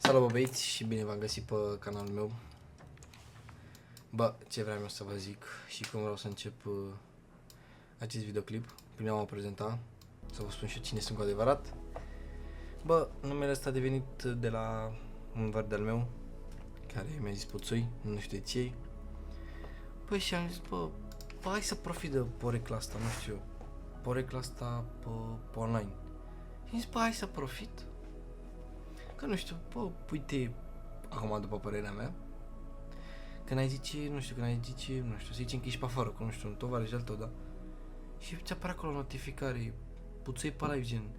Salut băieți și bine v-am găsit pe canalul meu. Bă, ce vreau eu să vă zic și cum vreau să încep acest videoclip prin a mă prezenta, să vă spun și cine sunt cu adevărat. Bă, numele ăsta a devenit de la un văr de-al meu care mi-a zis Puțui, nu știu de ce. Păi și am zis, bă, hai să profit de porecla asta, nu știu, porecla asta pe online. Și am zis, bă, hai să profit. Că nu știu, bă, uite, acum după părerea mea, când ai zice, nu știu, să zicem că ești pe afară, cu nu știu, un tovarăș de-al tău, da? Și ți apare acolo o notificare, puțui pe live, gen,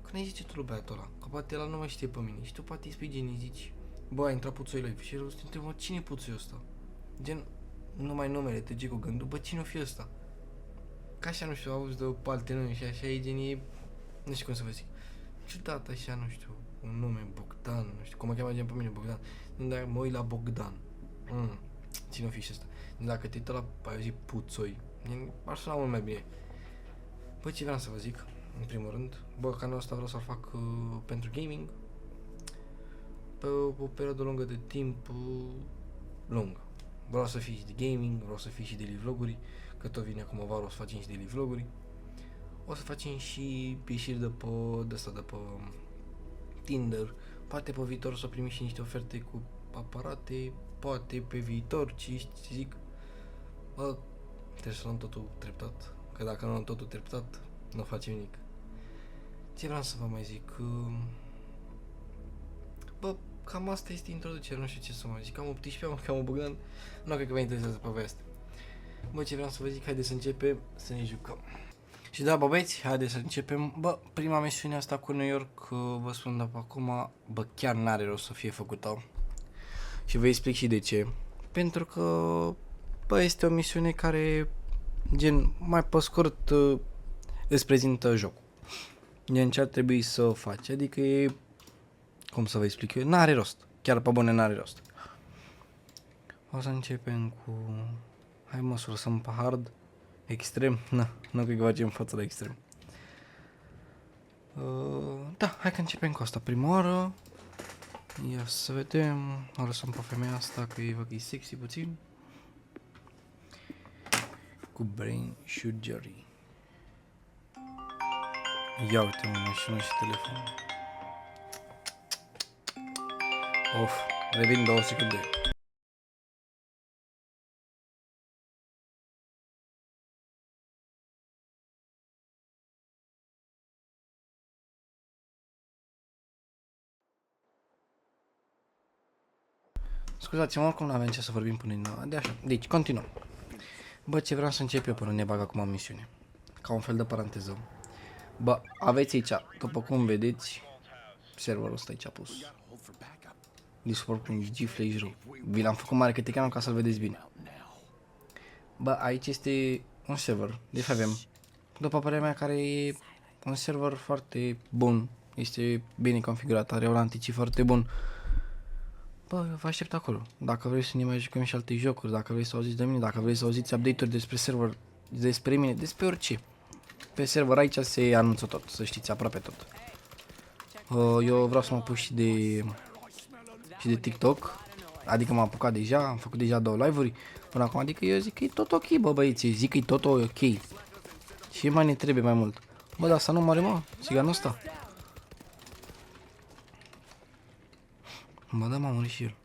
când ai zice tu lui băiatul ăla, că poate ăla nu mai știe pe mine și tu poate îi spui gen, îi zici, bă, a intrat puțui live și el o să te întrebă, cine e puțui ăsta? Gen, numai numele, te cu gândul, bă, cine o fi ăsta? Ca așa, nu știu, auzi de alte nume și așa e gen, e, nu știu cum să vă zic, ciudat așa, nu știu, un nume, Bogdan, nu știu, cum mă cheamă gen pe mine, Bogdan, dar mă uit la Bogdan. Ține-o fi și ăsta. Dacă te uită la, ai zis, Puțoi, ar suna mult mai bine. Bă, ce vreau să vă zic, în primul rând, bă, canalul ăsta vreau să-l fac pentru gaming, pe o perioadă lungă de timp, lungă. Vreau să fie și de gaming, vreau să fie și de daily vloguri, că tot vine acum vară, o să facem și daily vloguri. O să facem și ieșiri de pe Tinder, poate pe viitor o să primim și niște oferte cu aparate, poate pe viitor, ce zic, bă, trebuie să luăm totul treptat, că dacă nu luăm totul treptat, nu facem nimic. Ce vreau să vă mai zic, bă, cam asta este introducerea, nu știu ce să mai zic, am 18 ani, cam Bogdan, nu cred că vă interesează pe voi asta. Bă, ce vreau să vă zic, haideți să începem să ne jucăm. Și da, bă, băieți, haideți să începem. Bă, prima misiune asta cu New York, vă spun de pe acum, bă, chiar n-are rost să fie făcută. Și vă explic și de ce. Pentru că, bă, este o misiune care, gen, mai pe scurt, îți prezintă jocul. Gen, ce ar trebui să faci. Adică e, cum să vă explic eu, n-are rost. Chiar pe bune n-are rost. O să începem cu, hai mă, să lăsăm pe hard. Extrem? Nu cred că facem față la extrem. Da, hai că începem cu asta prima oară. Ia să vedem. O lăsăm pe femeia asta că e, văd că e sexy puțin. Cu brain surgery. Ia uite mă, și nu și telefon. Of, revin 2 secunde. Scuzați-mă, oricum n-avem ce să vorbim până în... De așa. Deci, continuăm. Bă, ce vreau să încep eu până ne bag acum în misiune. Ca un fel de paranteză. Bă, aveți aici, după cum vedeți, serverul ăsta aici pus. Discord cu G-Flash rău. Vi l-am făcut mare câte cheamă ca să-l vedeți bine. Bă, aici este un server de FVM. După părerea mea, care e un server foarte bun. Este bine configurat, are un anti-cheat foarte bun. Bă, vă aștept acolo. Dacă vrei să ne mai jucăm și alte jocuri, dacă vrei să auziți de mine, dacă vrei să auziți update-uri despre server, despre mine, despre orice. Pe server aici se anunță tot, să știți, aproape tot. Eu vreau să mă apuc și de TikTok. Adică m-am apucat deja, am făcut deja 2 live-uri până acum, adică eu zic că e tot ok, bă băieți, zic că e tot ok. Și mai ne trebuie mai mult. Bă, dar să nu moare, mă, țiganul ăsta. Bă, da, m-a murit și el.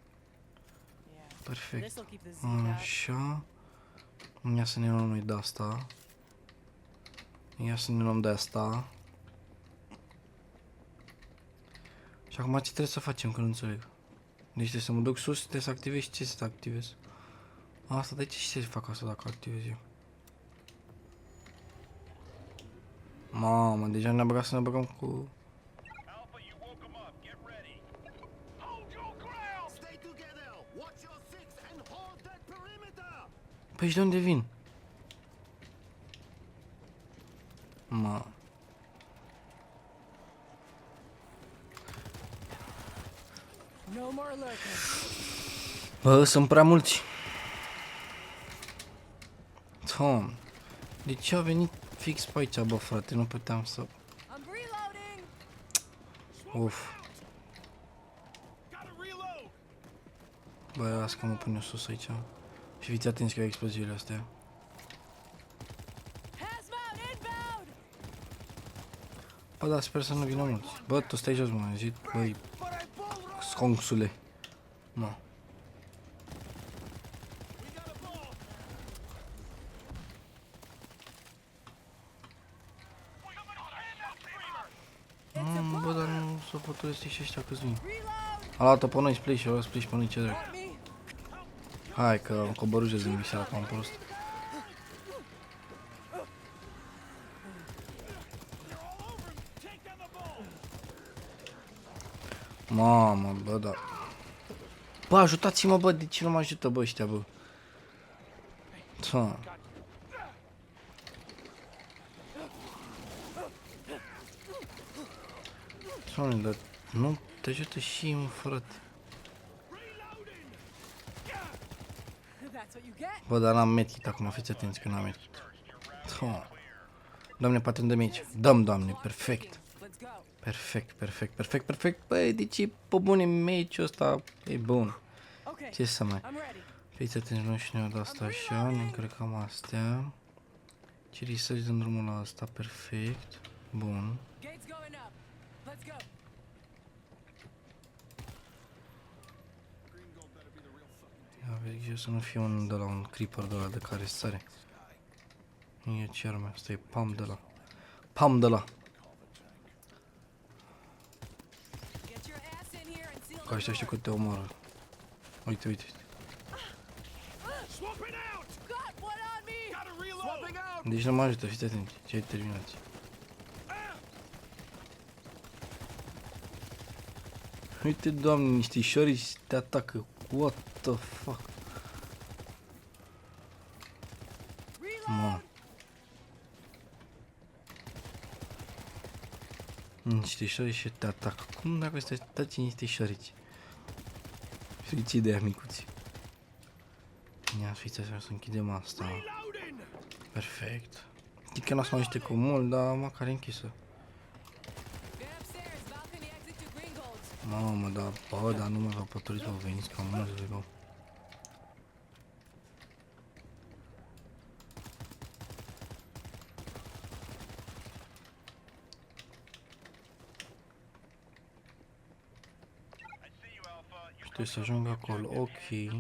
Perfect. Așa. Ia să ne luăm noi de asta. Ia să ne luăm de asta. Și acum ce trebuie să facem, că nu înțeleg. Deci trebuie să mă duc sus, trebuie să activez și ce să activez? Asta, de ce și ce fac asta dacă activez eu? Mamă, deja ne-a băgat să ne băgăm cu... Păi și de unde vin? Mă... Bă, sunt prea mulți. Tom, de ce a venit fix pe aici, bă, frate? Nu puteam să... Uf. Bă, las că mă pun eu sus aici. Și fiți atenți că au exploziile astea. Bă, da, sper să nu vină mulți. Bă, tu stai jos, mă, am zis. Băi, sconxule. Mă. Bă, dar nu s-o fotolesc și ăștia câți vin. A luat-o pe noi splash, a luat splash pe noi, ce drept. Hai că am coborât jos din visea acum prost. Mamă, bă, da. Bă, ajutați-mă, bă, de ce nu mă ajută, bă, ăștia, bă? Ța. Doamne, dar nu te ajută și ei, mă, frate. Bă, dar n-am medkit acum, fiți atenți că n-am medkit. Doamne, patru de mici. Dăm, doamne, perfect. Perfect, perfect, perfect, perfect. Băi, deci e pe bune meciul ăsta, e bun. Ce să mai... Fiți atenți, nu știu de asta așa, ne încărcăm astea. Ce research în drumul la asta, perfect. Bun. Ia vezi, eu să nu fie un de la un creeper de la de care sare. E ce arme, asta e pam de la. Pam de la. Că ăștia știu că te omoară. Uite, uite, uite. Deci nu mă ajută, fiți atenți, ce ai terminat. Uite, doamne, niște șorici te atacă. What the fuck? Mă. Niște șorici te atacă. Cum dacă stai să taci niște șorici? Fiți de micuți. Ia, fiți așa, să închidem asta. Perfect. Știi că n-o să mă ajute cu mult, dar măcar e închisă. Mamă, da, bă, dar nu mă va păturiți, bă, veniți cam mulți, bă. Știu să ajung acolo, ok.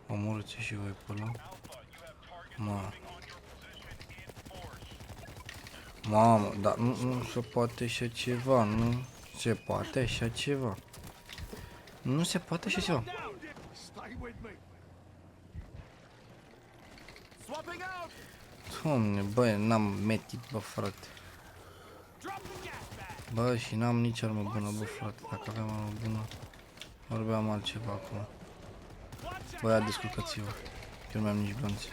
Omorâți și voi pe ăla. Mă. Mamă, dar nu se poate așa ceva, nu se poate așa ceva. Nu se poate așa ceva. Doamne, bă, n-am medkit, bă, frate. Bă, și n-am nici armă bună, bă, frate. Dacă aveam armă bună, vorbeam altceva acum. Bă, ia descurcați-vă, că nu mai am nici blanți.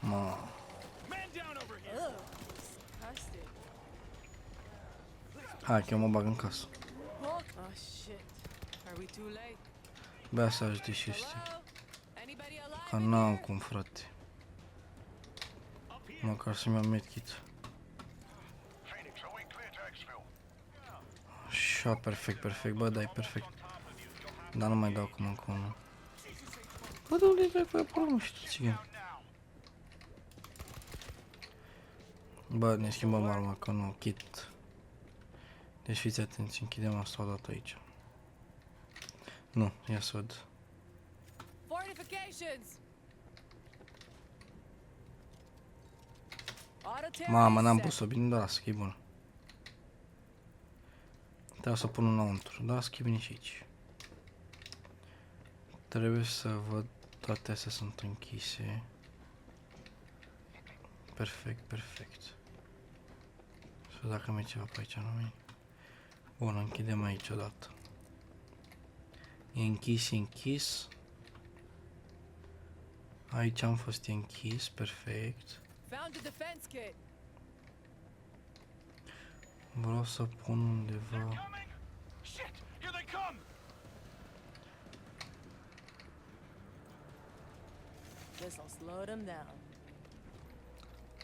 Mă. Hai, că eu mă bag în casă. Bă, să ajute și ăștia. Că n-am cum, frate. Măcar să-mi iau medkit. Așa, perfect, perfect, bă, da, e perfect. Dar nu mai dau acum încolo. Bă, de unde e pe acolo, nu știu, țigan. Bă, ne schimbăm arma, că nu, kit. Deci fiți atenți, închidem asta odată aici. Nu, ia să văd. Mamă, n-am pus-o bine, dar lasă, că e bună. Trebuie să pun înăuntru, dar lasă că e bine și aici. Trebuie să văd, toate astea sunt închise. Perfect, perfect. Să văd dacă mai e ceva pe aici, nu e? Bun, închidem aici odată. E închis, e închis. Aici am fost închis, perfect. Vreau să pun undeva.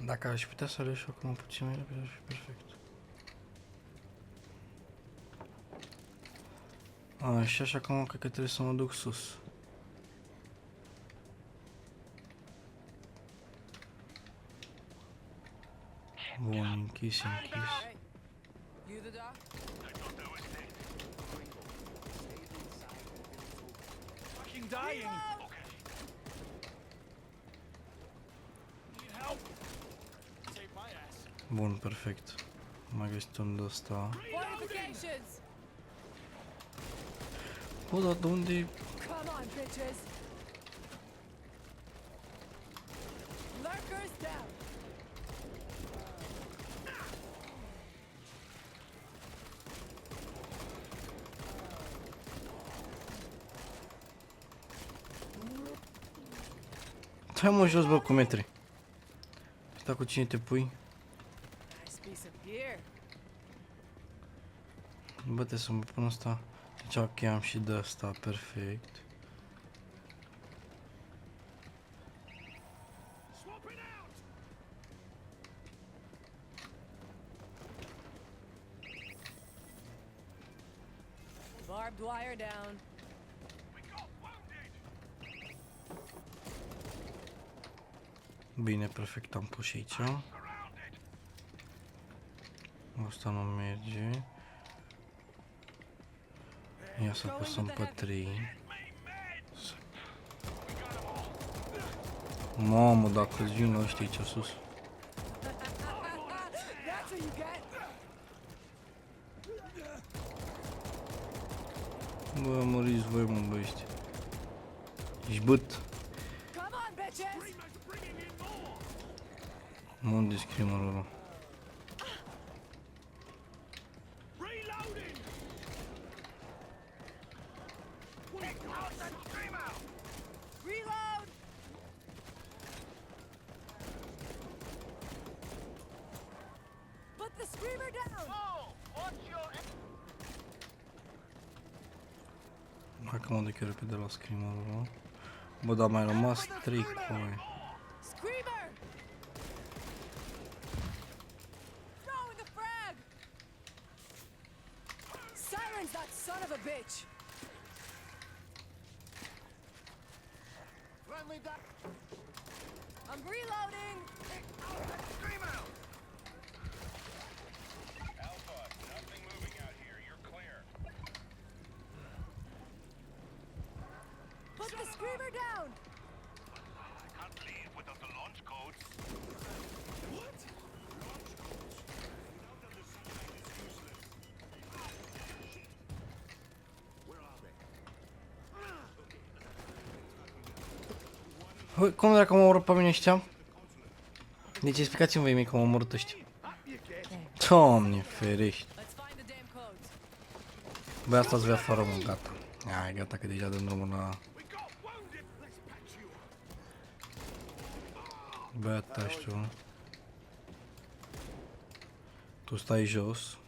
Dacă aș putea să aleg și acum puțin mai repede, ar fi perfect. Așa, și acum cred că trebuie să mă duc sus. Bun, închis. You the doc? Fucking dying. Need help. Save my ass. Bun, perfect. Mai găsit unde ăsta. Fortifications! Bă, dar de unde? Come on, bitches! Lurkers down! Hai mă jos, bă, cu metri. Stai cu cine te pui? Nice piece of gear. Bă, trebuie să mă pun asta. Deci ok, am și de asta, perfect. Swapping out. Barbed wire down. We got wounded. Bine, perfect, am pus și aici. Surrounded. Asta nu merge. Ia să apăsăm pe 3. Mamă, dacă îți vin ăștia aici sus. That's what you get! Bă, măriți voi, mă, băiești. Ești băt. Come on, bitches! Screamers bringing in more. Unde-i screamerul ăla? Reloading. Take out the screamer. Reload! Put the screamer down! Oh, watch your. Hai că mă duc eu repede la screamerul ăla. Bă, dar mai rămas 3 coi. Screamer! Throwing the frag! Silence that son of a bitch! Friendly duck. I'm reloading! Take out the screamer. Alpha, nothing moving out here. You're clear. Put the screamer down! I can't leave without the launch codes. What? Hă, cum dracu m-au omorât pe mine ăștia? Deci explicați-mi voi mie cum m-au omorât ăștia. Doamne ferești. Let's find the damn codes. Băi, asta-ți vrea afară, mă, gata. Hai, gata, că deja dăm drumul la... We got wounded. Let's patch you up. Băi, atași tu. Tu stai jos.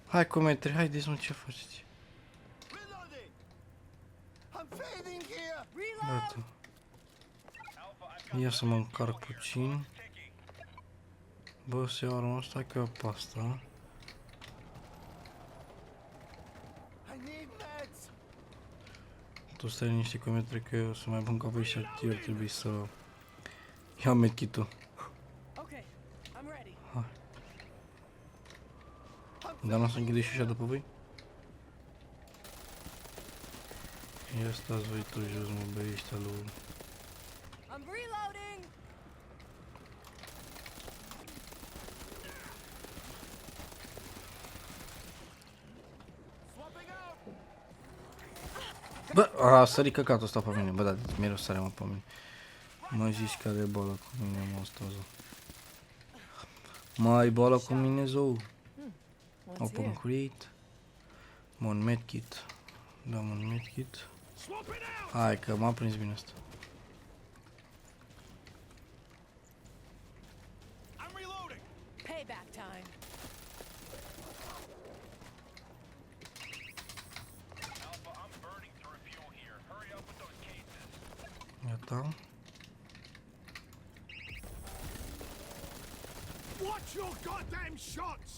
Hai cu metri, haideți, mă, ce faceți? Reloading. I'm fading here. Reload! Gata. Ia să mă încarc puțin. Bă, să iau arma asta, că eu pe asta. I need meds. Tu stai liniște cu metri, că eu o să mai pun capul și eu ar trebui să... Ia medkit-ul. Okay, I'm ready. Dar n-o să închide și așa după voi? Ia stați voi tu jos, mă, băi, ăștia lui... I'm reloading! Swapping out. Bă, a sărit căcatul ăsta pe mine, bă, da, mereu sare mă pe mine. Mă zici că are boală cu mine, mă, ăsta, zău. Mă, ai boală cu mine, zău? What's Open here? create. Bun, medkit. Dăm un medkit. Swapping out. Hai că m-a prins bine asta. I'm reloading. Payback time. Alpha, I'm burning through fuel here. Hurry up with those cases. Gata. Watch your goddamn shots.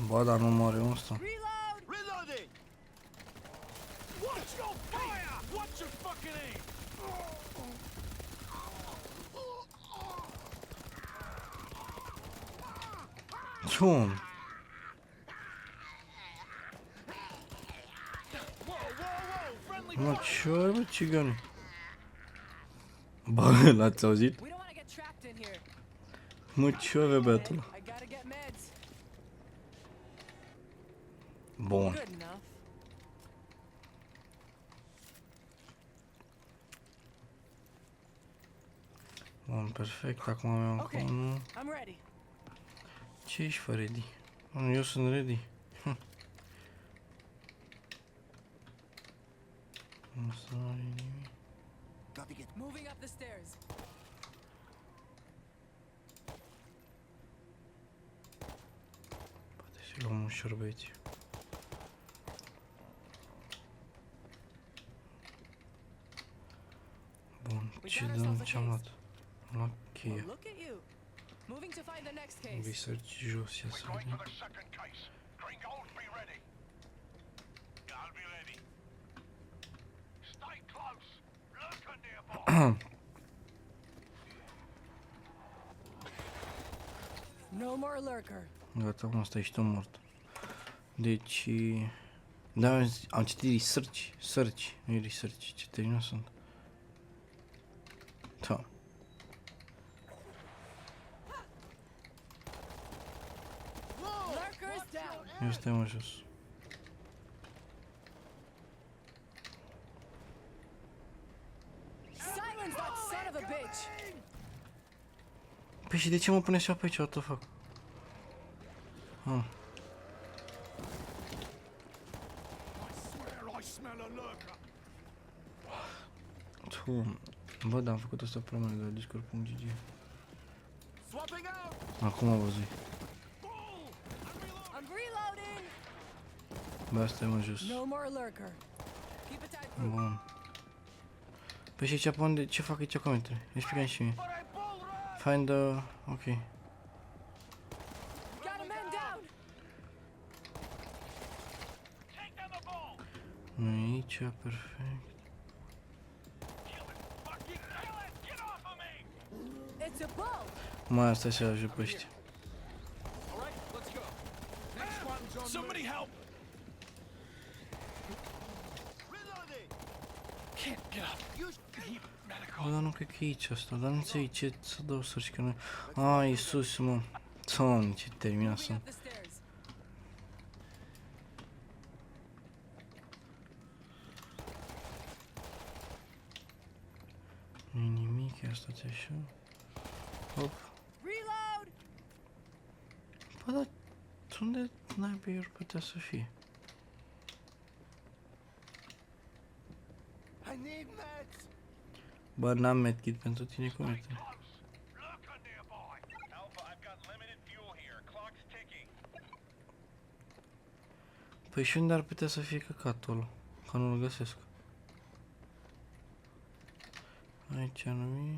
Bă, dar nu moare ăsta. Reload! Reloading! Watch your fire! Watch your fucking aim! Ce om? Whoa, whoa, whoa! Friendly Mă, fire! ce are, bă, țigani? Bă, l-ați auzit? We don't want to get trapped in here. Mă, ce are băiatul ăla? I gotta get meds. Bun. Good enough. Bun, perfect. Acum avem încă Ok. unul. I'm ready. Ce ești, fă ready? Nu, eu sunt ready. Nu să nu are nimic. Gotta get Moving up the stairs. Poate să luăm un șorbeți. Bun, ce dăm? Ce-am luat? Am luat Well, cheia. look at you. Moving to find the next case. Research jos, ia să Going vedem. for the second case. Green gold, be ready. I'll be ready. Stay close. Lurker nearby. No more lurker. Gata, mă, ăsta ești tu mort. Deci... Da, am citit search, nu e research, ce termină sunt. Da. Lurker's down. Eu stai mă jos. Silence that son of a bitch. Păi și de ce mă pune așa pe aici, what the fuck? I swear I smell a lurker. Tu... Bă, da, am făcut asta pe de la discord.gg. Swapping out! Acum am văzut. I'm reloading. Bă, stai mă jos. No more lurker. Keep it tight. Bun. Păi și aici pe unde, ce fac aici comentarii? Explică-mi și mie. Find the... ok. Got a man down. Take down the ball. Nu e aici, perfect. Kill it. Fucking kill it. Get off of me. It's a bow. Mai asta se ajut pe ăștia. All right, let's go. Next one's on Somebody help. Reloading! Can't get up. You Need medical. Bă, dar nu cred că e aici asta, dar nu înțeleg ce să dau search că nu... A, Iisus, mă. Doamne, ce terminat Moving sunt. up the stairs. Nu-i nimic, ia stați așa. Hop. Reload. Bă, dar unde naibii ar putea să fie? I need meds! Bă, n-am medkit pentru tine, cum e? Close. Lurker nearby. Alpha, I've got limited fuel here. Clock's ticking. Păi și unde ar putea să fie căcatul ăla? Că nu-l găsesc. Aici nu e.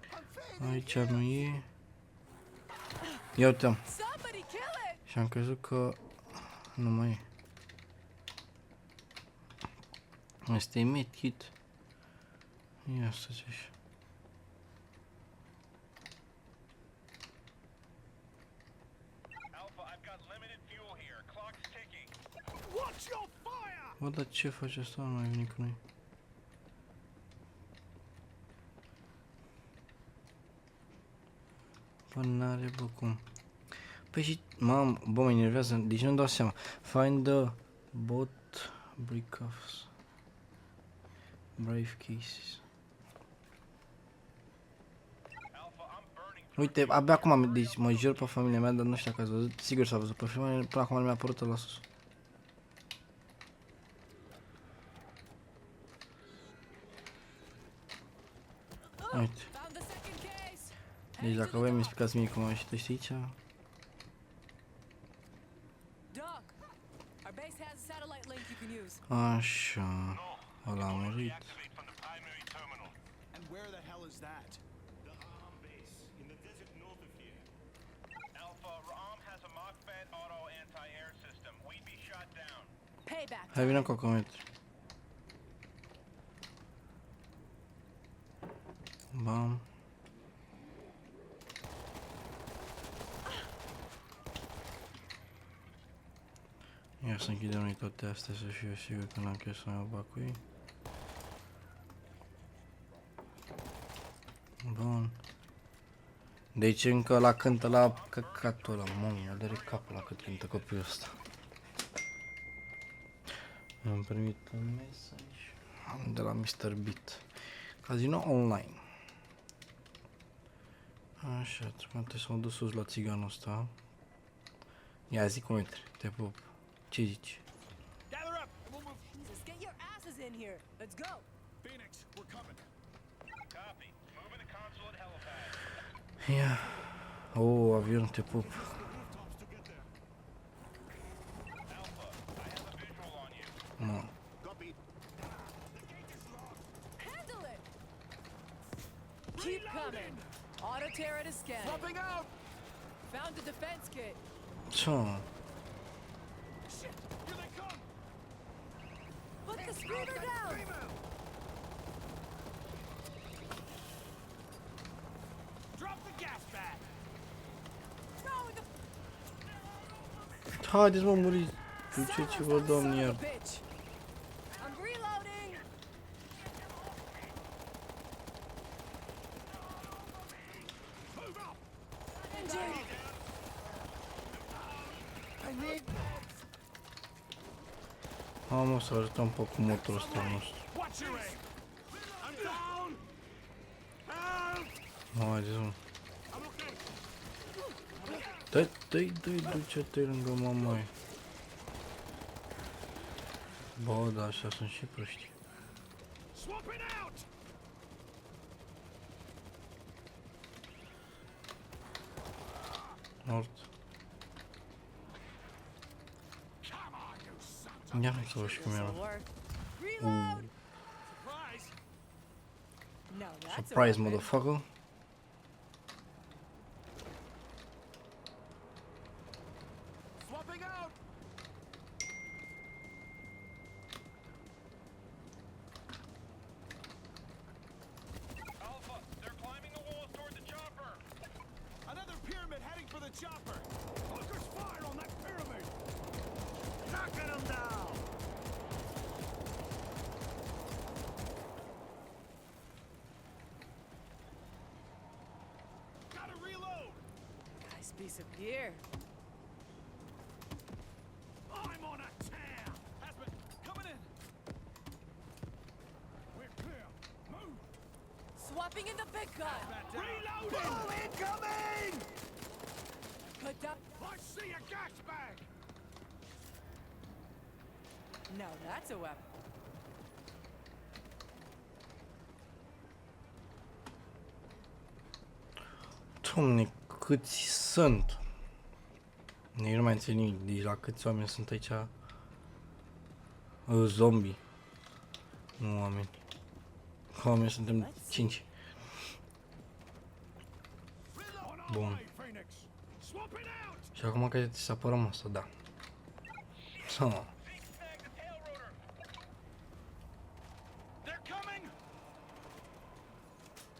I'm fading Aici here! nu e. Ia uite-am. Somebody kill it. Și am crezut că nu mai e. Asta e medkit. Ia stați așa. Alpha, I've got limited fuel here. Clock's ticking. Watch your fire! Bă, dar ce face asta? Nu mai vine cu noi. Bă, n-are, bă, cum. Păi și, mam, bă, mă enervează, deci nu-mi dau seama. Find the bot briefcases. Briefcases. Alpha, I'm burning. Uite, abia acum am, deci mă jur pe familia mea, dar nu știu dacă ați văzut. Sigur s-a văzut pe filmare, până acum nu mi-a apărut la sus. Uite. Found the second case. Deci dacă voi mi explicați mie cum am ieșit ăștia aici, Doc, our base has a satellite link you can use. așa, ăla a murit. Deactivate from the primary terminal. And where the hell is that? Alpha, Ram has a mark band Hai, vină cu acometri. Bam. Ia să închidem noi toate astea să fiu sigur că n-am chef să mai bacui. Bun. Deci încă la cântă la căcatul ăla, mă dă capul la cât cântă copilul ăsta. Am primit un mesaj de la Mr. Beat. Casino online. Așa, trebuie să mă duc sus la țiganul ăsta. Ia zi cum intri, te pup. Ce zici? Gather up, and we'll move. Jesus, get your asses in here. Let's go. Phoenix, we're coming. Copy. Moving the console at helipad. Ia. Oh, avion, te pup. Alpha, I have a visual on you. Mă. Copy. Handle it. Keep coming. Auto turret is scanning. Swapping out. Found the defense kit. Ce mă? Shit, here they come. Put the screamer down. Drop the gas bag. Throwing the Haideți mă, muriți. Duceți-vă, domni, son iar. of a bitch. I'm reloading. Engine. Am să arătăm un pic cu motorul ăsta nostru. Watch your aim. I'm down. Help. Haideți mă. I'm okay. Dă-i, duce-te lângă mamai. Bă, da, așa sunt și proști. Swapping out. Mort. Come on, you sons of Ia să vă și cum This'll era. work. Reload. surprise. No, that's a Surprise, weapon. motherfucker. Swapping out. Alpha, they're climbing the walls toward the chopper. Another pyramid heading for the chopper. Fuckers fire on that pyramid. Knocking them down. Gotta reload. Nice piece of gear. I'm on a tear. Hasman, coming in. We're clear. Move. Swapping in the big gun. Reloading. Oh, incoming. Put down. I see a gas bag. No, that's a weapon. Doamne, câți sunt? Nici nu mai înțeleg nimic. Deci la câți oameni sunt aici? Zombie. Nu oameni. Oameni suntem 5. Bun. Phoenix. Swapping out. Și acum că trebuie să apărăm asta, da. Sau. Big snag the tail rotor. They're coming.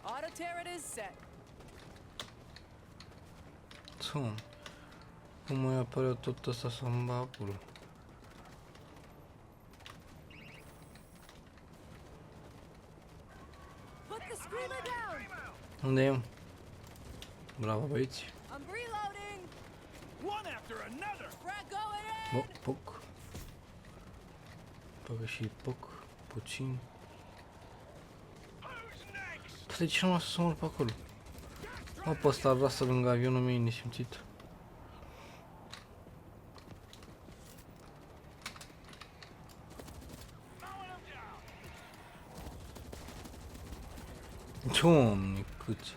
Auto turret is set. Sau. Cum mai apare tot ăsta să-mi bag acolo? Put the screamer down. Unde e? Bravo, băieți. I'm reloading. One after another. Frag going Bă, in. poc. Păcă și poc. Puțin. Who's next? Dar de ce nu m-a să mor pe acolo? Mă, pe ăsta rasă lângă avionul meu e nesimțit. Doamne, câți.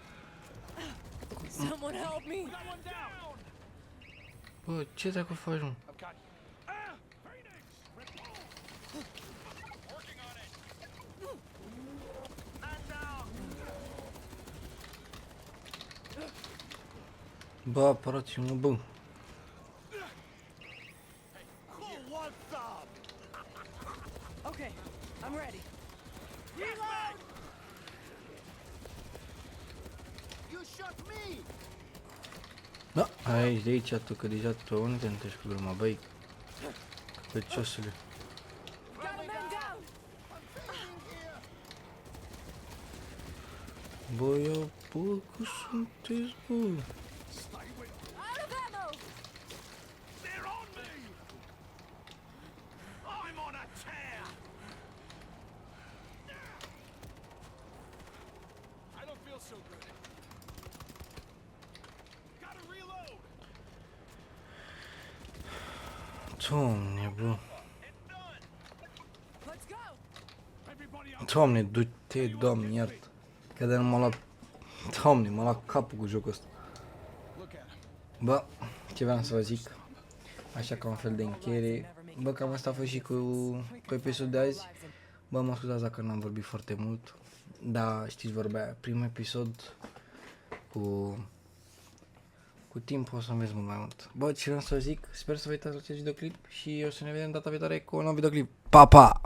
Someone help me. Got one down. Bă, ce dracu faci, mă? I've got you. Ah! Phoenix. Working on it. Man down. Bă, apărați-mă, bă. Who wants some? Da, aici, de aici, tu, că deja tu unde te întâlnești cu gluma, băi? Căpăciosule. Got a man down. Băi, bă, că sunteți, bă? Stay with. Out of ammo. They're on me. I'm on a tear. I don't feel so good. Gotta reload. Doamne, bă. Let's go. Everybody up. Doamne, du-te, Doamne, iartă. Că de nu m-a luat... Doamne, m-a luat capul cu jocul ăsta. Look at him. Bă, ce vreau să vă zic, așa ca un fel de încheiere, bă, cam asta a fost și cu episodul de azi. Bă, mă scuzați dacă n-am vorbit foarte mult, dar știți vorba aia, primul episod cu timp o să înveți mult mai mult. Bă, ce vreau să vă zic, sper să vă uitați la acest videoclip și o să ne vedem data viitoare cu un nou videoclip. Pa, pa!